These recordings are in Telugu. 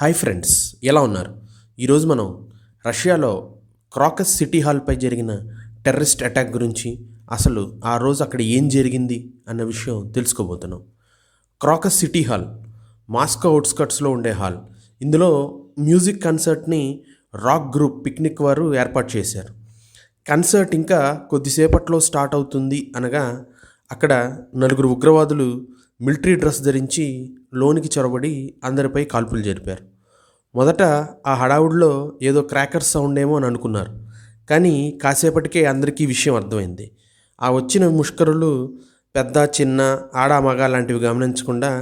హాయ్ ఫ్రెండ్స్, ఎలా ఉన్నారు? ఈరోజు మనం రష్యాలో క్రాకస్ సిటీ హాల్పై జరిగిన టెర్రరిస్ట్ అటాక్ గురించి, అసలు ఆ రోజు అక్కడ ఏం జరిగింది అన్న విషయం తెలుసుకోబోతున్నాం. క్రాకస్ సిటీ హాల్ మాస్కో అవుట్స్కట్స్లో ఉండే హాల్. ఇందులో మ్యూజిక్ కన్సర్ట్ని రాక్ గ్రూప్ పిక్నిక్ వారు ఏర్పాటు చేశారు. కన్సర్ట్ ఇంకా కొద్దిసేపట్లో స్టార్ట్ అవుతుంది అనగా అక్కడ నలుగురు ఉగ్రవాదులు మిలిటరీ డ్రెస్ ధరించి లోనికి చొరబడి అందరిపై కాల్పులు జరిపారు. మొదట ఆ హడావుడిలో ఏదో క్రాకర్స్ సౌండ్ ఏమో అని అనుకున్నారు. కానీ కాసేపటికే అందరికీ విషయం అర్థమైంది. ఆ వచ్చిన ముష్కరులు పెద్ద చిన్న ఆడ మగ లాంటివి గమనించకుండా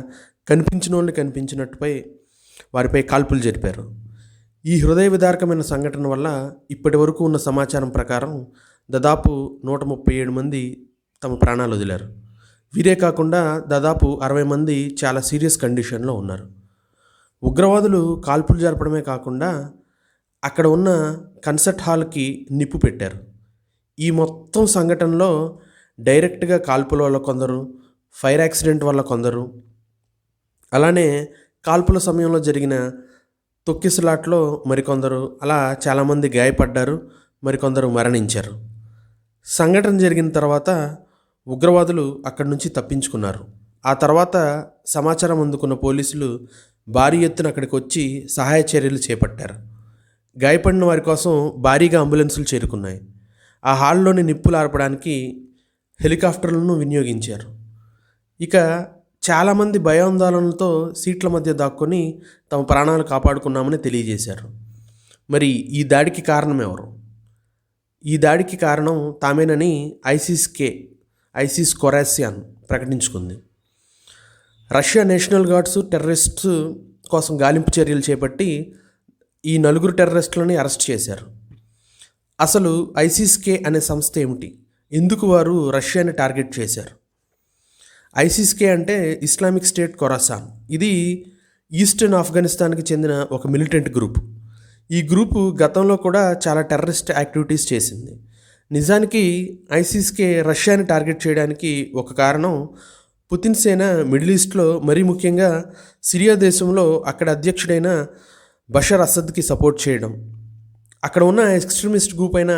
కనిపించిన వాళ్ళు కనిపించినట్టుపై వారిపై కాల్పులు జరిపారు. ఈ హృదయ విదారకమైన సంఘటన వల్ల ఇప్పటి వరకు ఉన్న సమాచారం ప్రకారం దాదాపు 137 మంది తమ ప్రాణాలు వదిలారు. వీరే కాకుండా దాదాపు 60 మంది చాలా సీరియస్ కండిషన్లో ఉన్నారు. ఉగ్రవాదులు కాల్పులు జరపడమే కాకుండా అక్కడ ఉన్న కన్సర్ట్ హాల్కి నిప్పు పెట్టారు. ఈ మొత్తం సంఘటనలో డైరెక్ట్గా కాల్పుల వల్ల కొందరు, ఫైర్ యాక్సిడెంట్ వల్ల కొందరు, అలానే కాల్పుల సమయంలో జరిగిన తొక్కిసలాట్లో మరికొందరు, అలా చాలామంది గాయపడ్డారు, మరికొందరు మరణించారు. సంఘటన జరిగిన తర్వాత ఉగ్రవాదులు అక్కడి నుంచి తప్పించుకున్నారు. ఆ తర్వాత సమాచారం అందుకున్న పోలీసులు భారీ ఎత్తున అక్కడికి వచ్చి సహాయ చర్యలు చేపట్టారు. గాయపడిన వారి కోసం భారీగా అంబులెన్సులు చేరుకున్నాయి. ఆ హాల్లోని నిప్పులు ఆర్పడానికి హెలికాప్టర్లను వినియోగించారు. ఇక చాలామంది భయాందోళనలతో సీట్ల మధ్య దాక్కొని తమ ప్రాణాలు కాపాడుకున్నామని తెలియజేశారు. మరి ఈ దాడికి కారణం ఎవరు? ఈ దాడికి కారణం తామేనని ఐసిస్ ఖొరాసాన్ ప్రకటించుకుంది. రష్యా నేషనల్ గార్డ్స్ టెర్రరిస్ట్స్ కోసం గాలింపు చర్యలు చేపట్టి ఈ 4 టెర్రరిస్టులని అరెస్ట్ చేశారు. అసలు ఐసిస్-కే అనే సంస్థ ఏమిటి? ఎందుకు వారు రష్యాని టార్గెట్ చేశారు? ఐసిస్-కే అంటే ఇస్లామిక్ స్టేట్ ఖొరాసాన్. ఇది ఈస్టర్న్ ఆఫ్ఘనిస్తాన్కి చెందిన ఒక మిలిటెంట్ గ్రూప్. ఈ గ్రూపు గతంలో కూడా చాలా టెర్రరిస్ట్ యాక్టివిటీస్ చేసింది. నిజానికి ఐసిస్-కే రష్యాని టార్గెట్ చేయడానికి ఒక కారణం పుతిన్ సేన మిడిల్ ఈస్ట్లో, మరీ ముఖ్యంగా సిరియా దేశంలో అక్కడ అధ్యక్షుడైన బషర్ అసద్కి సపోర్ట్ చేయడం, అక్కడ ఉన్న ఎక్స్ట్రీమిస్ట్ గ్రూప్ అయిన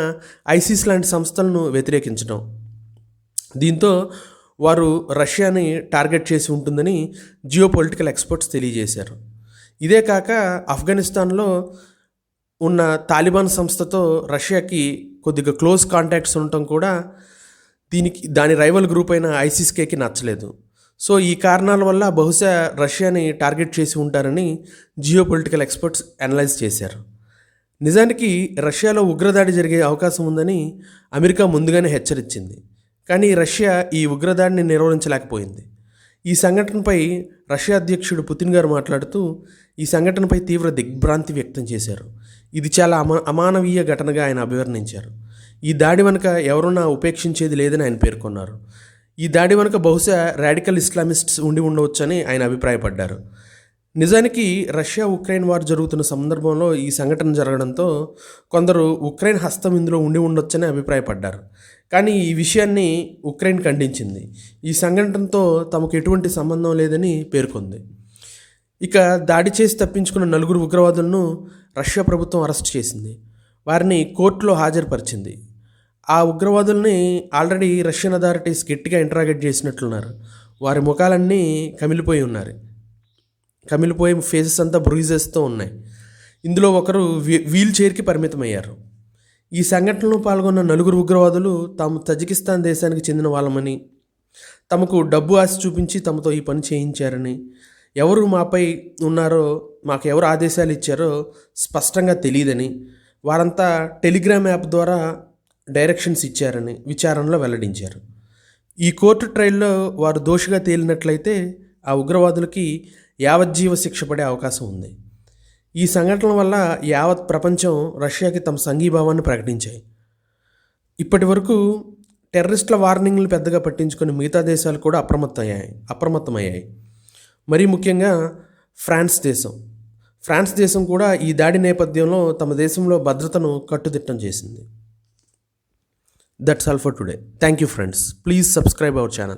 ఐసిస్ లాంటి సంస్థలను వ్యతిరేకించడం. దీంతో వారు రష్యాని టార్గెట్ చేసి ఉంటుందని జియోపొలిటికల్ ఎక్స్పర్ట్స్ తెలియజేశారు. ఇదే కాక ఆఫ్ఘనిస్తాన్లో ఉన్న తాలిబాన్ సంస్థతో రష్యాకి కొద్దిగా క్లోజ్ కాంటాక్ట్స్ ఉండటం కూడా దాని రైవల్ గ్రూప్ అయిన ఐసిస్-కేకి నచ్చలేదు. సో ఈ కారణాల వల్ల బహుశా రష్యాని టార్గెట్ చేసి ఉంటారని జియోపొలిటికల్ ఎక్స్పర్ట్స్ అనలైజ్ చేశారు. నిజానికి రష్యాలో ఉగ్రదాడి జరిగే అవకాశం ఉందని అమెరికా ముందుగానే హెచ్చరించింది. కానీ రష్యా ఈ ఉగ్రదాడిని నిర్వహించలేకపోయింది. ఈ సంఘటనపై రష్యా అధ్యక్షుడు పుతిన్ గారు మాట్లాడుతూ ఈ సంఘటనపై తీవ్ర దిగ్భ్రాంతి వ్యక్తం చేశారు. ఇది చాలా అమానవీయ ఘటనగా ఆయన అభివర్ణించారు. ఈ దాడి వెనుక ఎవరున్నా ఉపేక్షించేది లేదని ఆయన పేర్కొన్నారు. ఈ దాడి వెనుక బహుశా రాడికల్ ఇస్లామిస్ట్స్ ఉండి ఉండవచ్చని ఆయన అభిప్రాయపడ్డారు. నిజానికి రష్యా ఉక్రెయిన్ వార్ జరుగుతున్న సందర్భంలో ఈ సంఘటన జరగడంతో కొందరు ఉక్రెయిన్ హస్తం ఇందులో ఉండి ఉండొచ్చని అభిప్రాయపడ్డారు. కానీ ఈ విషయాన్ని ఉక్రెయిన్ ఖండించింది. ఈ సంఘటనతో తమకు ఎటువంటి సంబంధం లేదని పేర్కొంది. ఇక దాడి చేసి తప్పించుకున్న 4 ఉగ్రవాదులను రష్యా ప్రభుత్వం అరెస్ట్ చేసింది. వారిని కోర్టులో హాజరుపరిచింది. ఆ ఉగ్రవాదుల్ని ఆల్రెడీ రష్యన్ అథారిటీస్ గట్టిగా ఇంటరాగేట్ చేసినట్లున్నారు. వారి ముఖాలన్నీ కమిలిపోయి ఫేసెస్ అంతా బ్రూజెస్తో ఉన్నాయి. ఇందులో ఒకరు వీల్ చైర్కి పరిమితమయ్యారు. ఈ సంఘటనలో పాల్గొన్న 4 ఉగ్రవాదులు తాము తజికిస్తాన్ దేశానికి చెందిన వాళ్ళమని, తమకు డబ్బు ఆశ చూపించి తమతో ఈ పని చేయించారని, ఎవరు మాపై ఉన్నారో, మాకు ఎవరు ఆదేశాలు ఇచ్చారో స్పష్టంగా తెలియదని, వారంతా టెలిగ్రామ్ యాప్ ద్వారా డైరెక్షన్స్ ఇచ్చారని విచారణలో వెల్లడించారు. ఈ కోర్టు ట్రయల్లో వారు దోషిగా తేలినట్లయితే ఆ ఉగ్రవాదులకి యావజ్జీవ శిక్ష పడే అవకాశం ఉంది. ఈ సంఘటనల వల్ల యావత్ ప్రపంచం రష్యాకి తమ సంఘీభావాన్ని ప్రకటించాయి. ఇప్పటి వరకు టెర్రరిస్టుల వార్నింగ్లు పెద్దగా పట్టించుకుని మిగతా దేశాలు కూడా అప్రమత్తమయ్యాయి. మరీ ముఖ్యంగా ఫ్రాన్స్ దేశం కూడా ఈ దాడి నేపథ్యంలో తమ దేశంలో భద్రతను కట్టుదిట్టం చేసింది. That's all for today. Thank you friends. Please subscribe our channel.